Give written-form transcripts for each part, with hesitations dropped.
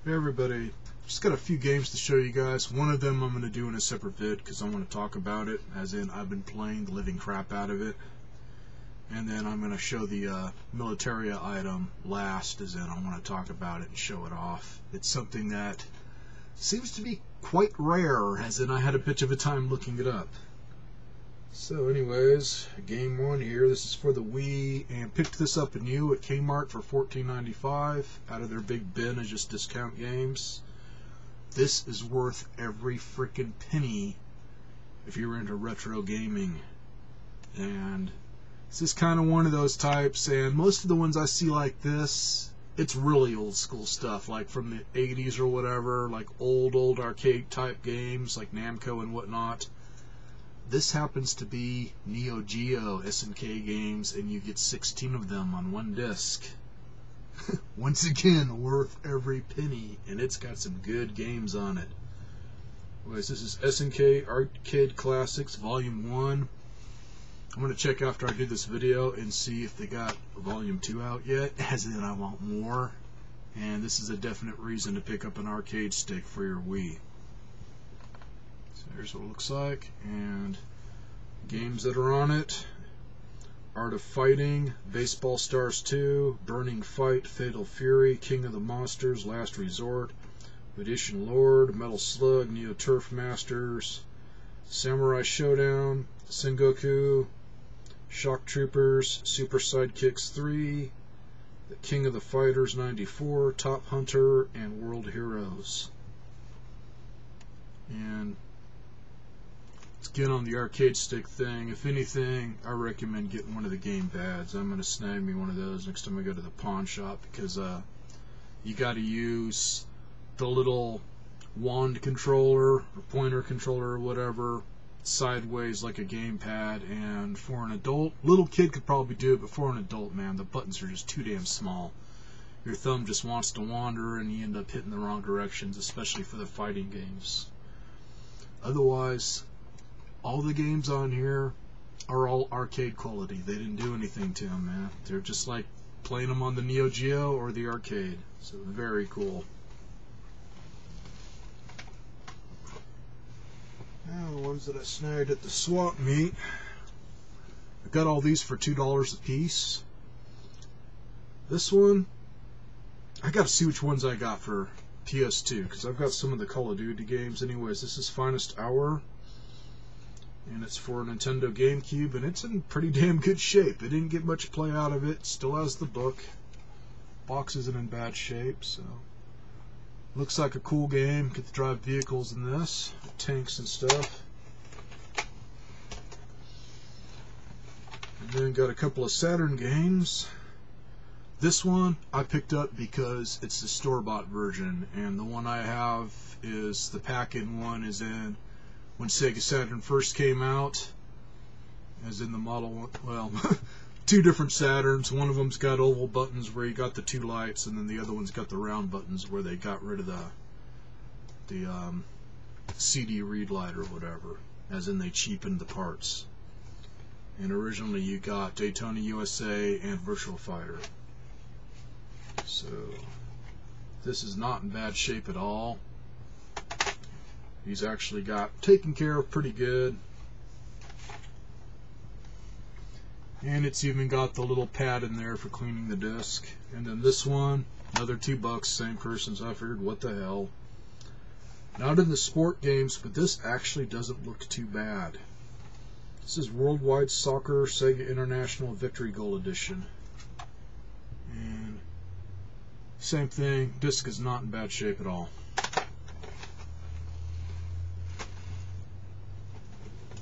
Hey everybody, just got a few games to show you guys. One of them I'm going to do in a separate vid because I want to talk about it, as in I've been playing the living crap out of it. And then I'm going to show the Militaria item last, as in I want to talk about it and show it off. It's something that seems to be quite rare, as in I had a bit of a time looking it up. So anyways, game one here. This is for the Wii, and picked this up new at Kmart for $14.95 out of their big bin of just discount games. This is worth every freaking penny if you're into retro gaming. And this is kind of one of those types, and most of the ones I see like this, it's really old school stuff, like from the 80s or whatever, like old arcade type games like Namco and whatnot. This happens to be Neo Geo SNK games, and you get 16 of them on one disc. Once again, worth every penny, and it's got some good games on it. Anyways, this is SNK Arcade Classics Volume 1. I'm going to check after I do this video and see if they got Volume 2 out yet, as in I want more. And this is a definite reason to pick up an arcade stick for your Wii. So here's what it looks like, and games that are on it: Art of Fighting, Baseball Stars 2, Burning Fight, Fatal Fury, King of the Monsters, Last Resort, Edition Lord, Metal Slug, Neo Turf Masters, Samurai Showdown, Sengoku, Shock Troopers, Super Sidekicks 3, The King of the Fighters 94, Top Hunter, and World Heroes. And let's get on the arcade stick thing. If anything, I recommend getting one of the game pads. I'm going to snag me one of those next time I go to the pawn shop, because you got to use the little wand controller or pointer controller or whatever sideways like a gamepad, and for an adult, little kid could probably do it, but for an adult, man, the buttons are just too damn small. Your thumb just wants to wander and you end up hitting the wrong directions, especially for the fighting games. Otherwise, all the games on here are all arcade quality. They didn't do anything to them, man. They're just like playing them on the Neo Geo or the arcade. So very cool. Now, the ones that I snagged at the swap meet, I got all these for $2 a piece. This one, I gotta see which ones I got for PS2, because I've got some of the Call of Duty games. Anyways, this is Finest Hour, and it's for Nintendo GameCube, and it's in pretty damn good shape. It didn't get much play out of it. Still has the book. Box isn't in bad shape, so looks like a cool game. Get to drive vehicles in this, tanks and stuff. And then got a couple of Saturn games. This one I picked up because it's the store-bought version, and the one I have is the pack-in one, is in when Sega Saturn first came out, as in the model one. Well, two different Saturns. One of them's got oval buttons where you got the two lights, and then the other one's got the round buttons where they got rid of the CD read light or whatever, as in they cheapened the parts. And originally you got Daytona USA and Virtual Fighter. So this is not in bad shape at all. He's actually got taken care of pretty good. And it's even got the little pad in there for cleaning the disc. And then this one, another $2, same person's. I figured, what the hell. Not in the sport games, but this actually doesn't look too bad. This is Worldwide Soccer Sega International Victory Goal Edition. And same thing, disc is not in bad shape at all.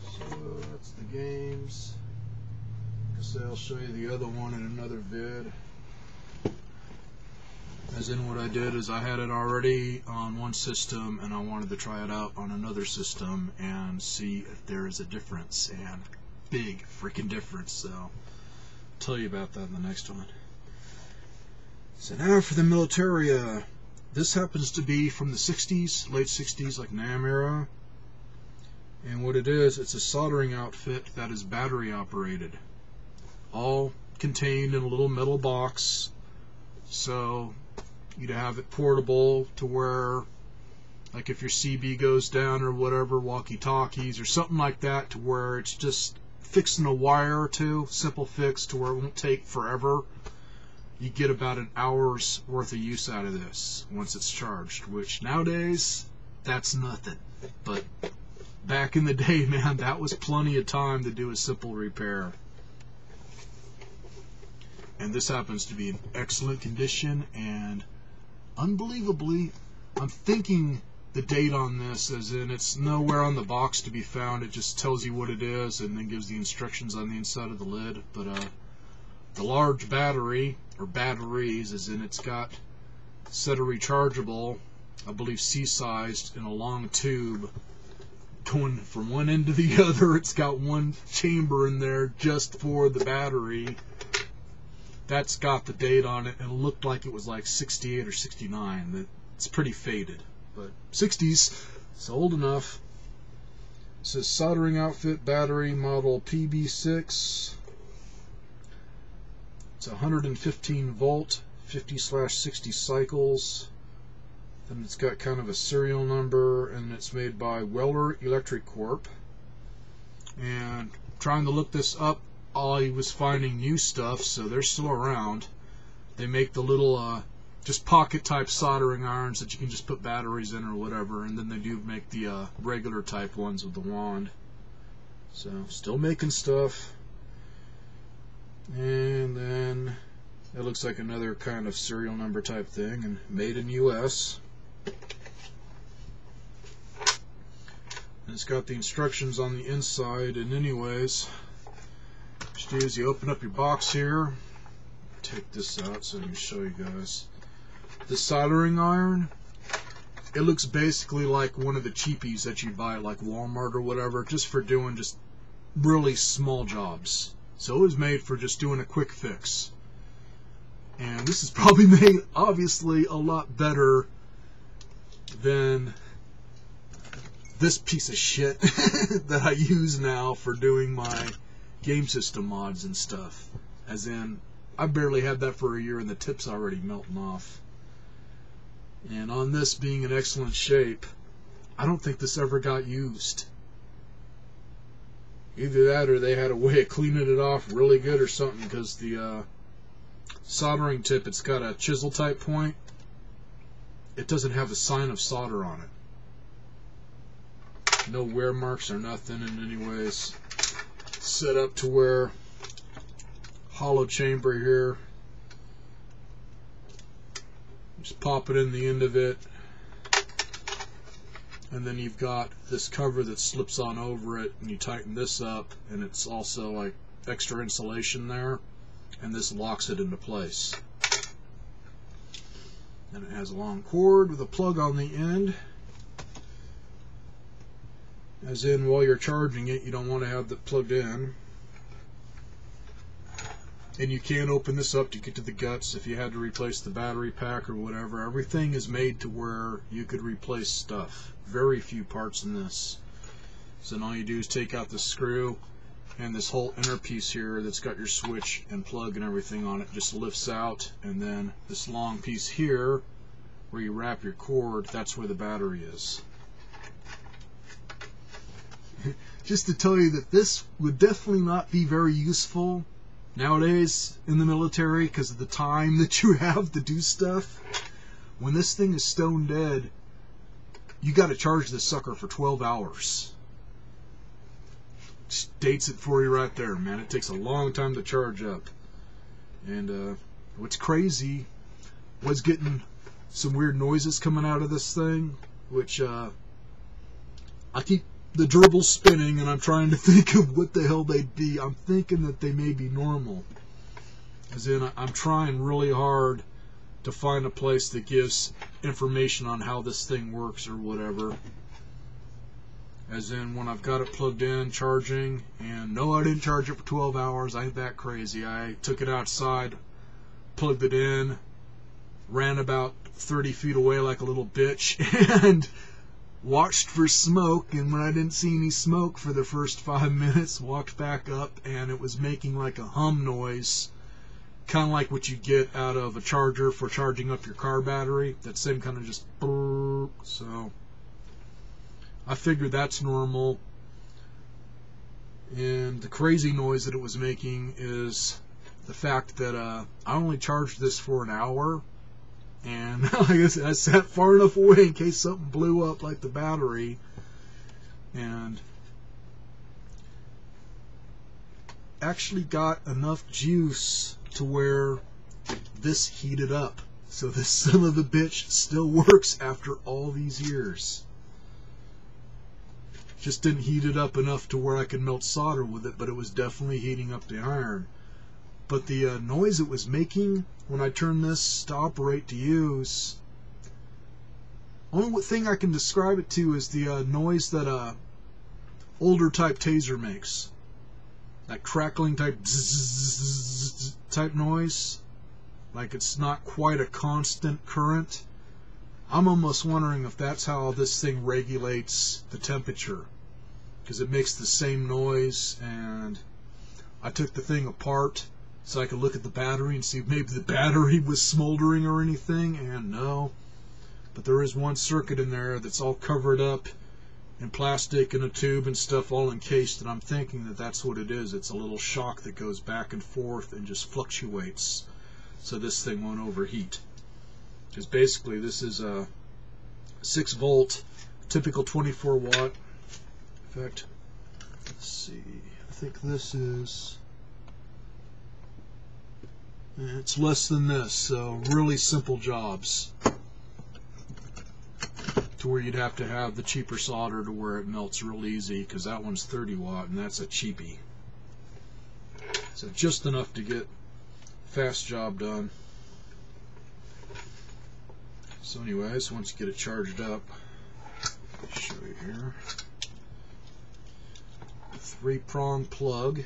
So that's the games. Guess I'll show you the other one in another vid. As in, what I did is I had it already on one system and I wanted to try it out on another system and see if there is a difference, and big freaking difference. So I'll tell you about that in the next one. So now for the Militaria. This happens to be from the 60s, late 60s, like NAM era. And what it is, it's a soldering outfit that is battery operated. All contained in a little metal box. So you to have it portable to where, like if your CB goes down or whatever, walkie-talkies or something like that, to where it's just fixing a wire or two, simple fix to where it won't take forever. You get about an hour's worth of use out of this once it's charged, which nowadays, that's nothing. But back in the day, man, that was plenty of time to do a simple repair. And this happens to be in excellent condition, and unbelievably, I'm thinking the date on this, as in it's nowhere on the box to be found. It just tells you what it is and then gives the instructions on the inside of the lid. But the large battery, or batteries, as in it's got a set of rechargeable, I believe C-sized, in a long tube going from one end to the other. It's got one chamber in there just for the battery. That's got the date on it, and it looked like it was like 68 or 69. It's pretty faded, but 60s, it's old enough. It says soldering outfit battery model PB6. It's 115 volt, 50/60 cycles. Then it's got kind of a serial number, and it's made by Weller Electric Corp. And trying to look this up, I was finding new stuff, so they're still around. They make the little just pocket type soldering irons that you can just put batteries in or whatever, and then they do make the regular type ones with the wand. So still making stuff. And then it looks like another kind of serial number type thing, and made in US. And it's got the instructions on the inside, and anyways, what you do is you open up your box here, take this out so I can show you guys. The soldering iron, it looks basically like one of the cheapies that you buy at like Walmart or whatever, just for doing just really small jobs. So it was made for just doing a quick fix. And this is probably made obviously a lot better than this piece of shit that I use now for doing my game system mods and stuff. As in, I barely had that for a year and the tip's already melting off. And on this being in excellent shape, I don't think this ever got used. Either that or they had a way of cleaning it off really good or something, because the soldering tip, it's got a chisel type point. It doesn't have a sign of solder on it. No wear marks or nothing, and anyways, set up to where hollow chamber here. Just pop it in the end of it, and then you've got this cover that slips on over it, and you tighten this up, and it's also like extra insulation there, and this locks it into place. And it has a long cord with a plug on the end, as in while you're charging it, you don't want to have that plugged in. And you can open this up to get to the guts if you had to replace the battery pack or whatever. Everything is made to where you could replace stuff. Very few parts in this. So then all you do is take out the screw, and this whole inner piece here that's got your switch and plug and everything on it just lifts out, and then this long piece here where you wrap your cord, that's where the battery is. Just to tell you that this would definitely not be very useful nowadays in the military because of the time that you have to do stuff. When this thing is stone dead, you got to charge this sucker for 12 hours. States it for you right there, man. It takes a long time to charge up. And what's crazy was getting some weird noises coming out of this thing, which I keep the gerbil spinning, and I'm trying to think of what the hell they'd be. I'm thinking that they may be normal. As in, I'm trying really hard to find a place that gives information on how this thing works or whatever. As in, when I've got it plugged in, charging, and no, I didn't charge it for 12 hours. I ain't that crazy. I took it outside, plugged it in, ran about 30 feet away like a little bitch, and watched for smoke, and when I didn't see any smoke for the first 5 minutes, walked back up, and it was making like a hum noise, kind of like what you get out of a charger for charging up your car battery. That same kind of just brrr. So I figured that's normal. And the crazy noise that it was making is the fact that I only charged this for an hour, and I sat far enough away in case something blew up like the battery, and actually got enough juice to where this heated up. So this son of a bitch still works after all these years. Just didn't heat it up enough to where I could melt solder with it, but it was definitely heating up the iron. But the noise it was making when I turned this to operate to use, only thing I can describe it to is the noise that older type taser makes. That crackling type zzz type noise. Like it's not quite a constant current. I'm almost wondering if that's how this thing regulates the temperature, because it makes the same noise. And I took the thing apart so I could look at the battery and see if maybe the battery was smoldering or anything, and no. But there is one circuit in there that's all covered up in plastic and a tube and stuff, all encased, and I'm thinking that that's what it is. It's a little shock that goes back and forth and just fluctuates so this thing won't overheat. Because basically this is a 6 volt, typical 24 watt. In fact, let's see, I think this is, it's less than this, so really simple jobs. To where you'd have to have the cheaper solder to where it melts real easy, because that one's 30 watt and that's a cheapie. So just enough to get fast job done. So anyways, once you get it charged up, I'll show you here. 3-prong plug.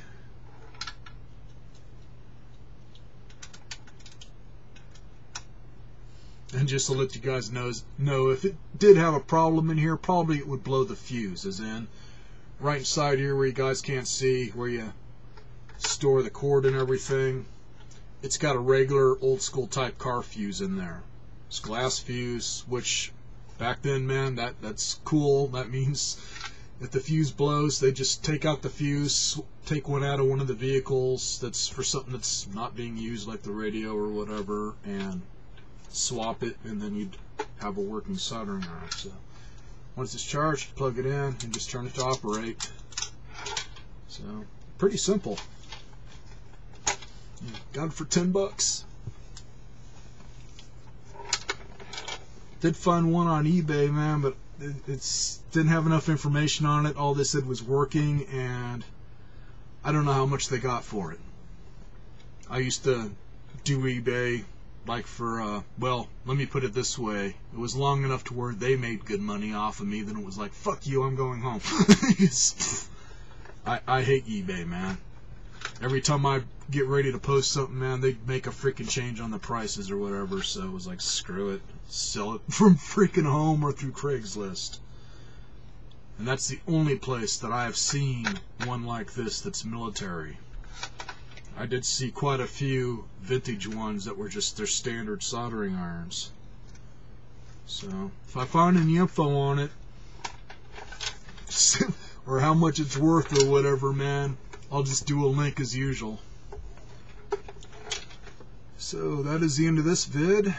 And just to let you guys know, if it did have a problem in here, probably it would blow the fuse, as in right inside here where you guys can't see, where you store the cord and everything. It's got a regular old school type car fuse in there. It's glass fuse, which back then, man, that's cool. That means if the fuse blows, they just take out the fuse, take one out of one of the vehicles that's for something that's not being used, like the radio or whatever, and swap it, and then you'd have a working soldering iron. So once it's charged, plug it in and just turn it to operate. So pretty simple. Got it for $10. Did find one on eBay, man, but it's didn't have enough information on it. All they said was working, and I don't know how much they got for it. I used to do eBay like for, well, let me put it this way. It was long enough to where they made good money off of me, then it was like, fuck you, I'm going home. I hate eBay, man. Every time I get ready to post something, man, they make a freaking change on the prices or whatever, so it was like, screw it. Sell it from freaking home or through Craigslist. And that's the only place that I have seen one like this that's military. I did see quite a few vintage ones that were just their standard soldering irons. So, if I find any info on it, or how much it's worth or whatever, man, I'll just do a link as usual. So, that is the end of this vid.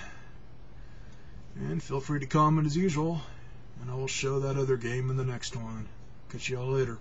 And feel free to comment as usual, and I will show that other game in the next one. Catch y'all later.